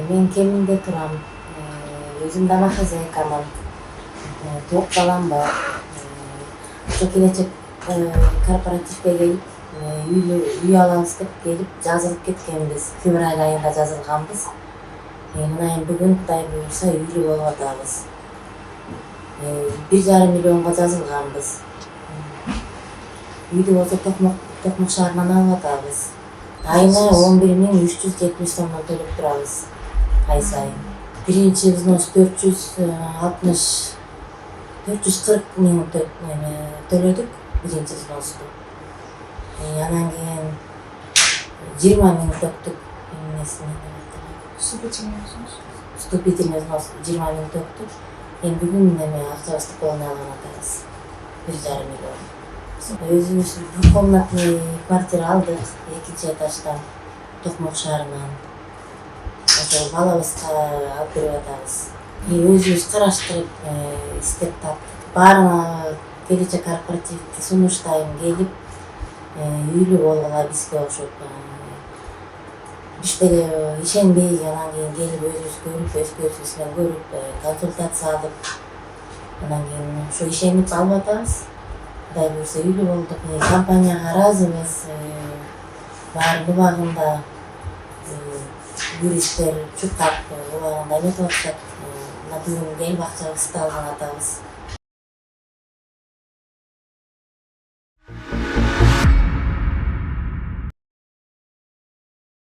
Мен Кеминде турам. Өзүм дама хозяйкамын. 4 балам бар. Ошо келечек корпоративге келип, үй алабыз деп келип жазылып кеткенбиз. Февраль айында жазылганбыз. Мына бүгүн Кудай буюрса үйлүү болуп атабыз. 1,5 миллионго жазылганбыз. Үйдү болсо Токмок шаарынан алып атабыз. Айына 11.370 сомдон төлөп турабыз. Ай сайын. Биринчи взнос 440 миң төлөдүк биринчи взносу. Анан кийин 20 миң төктүк. Вступительный взнос 20 миң төктүк. Бүгүн акчабызды колуна алган атабыз. 1,5 миллион. Өзүбүз двухкомнатный квартира алдык 2 этаждан Токмок шаарынан. Ошо балабызга алып берип атабыз. Өзүбүз караштырып, издеп таптык. Баарына келечек корпоративге сунуштайм келип, үйлүү болгула бизге окшоп. Биштеге ишенбей, анан кийин келип өзүбүз көрүп, өз көзүбүз менен көрүп, консультация алып, анан кийин ошо ишенип алып атабыз. Кудай буюрса үйлүү болдук. Компанияга ыраазыбыз. Баары убагында юристтер чуркап, убагында эметип атышат. Мына бүгүн келип акчабызды алган атабыз.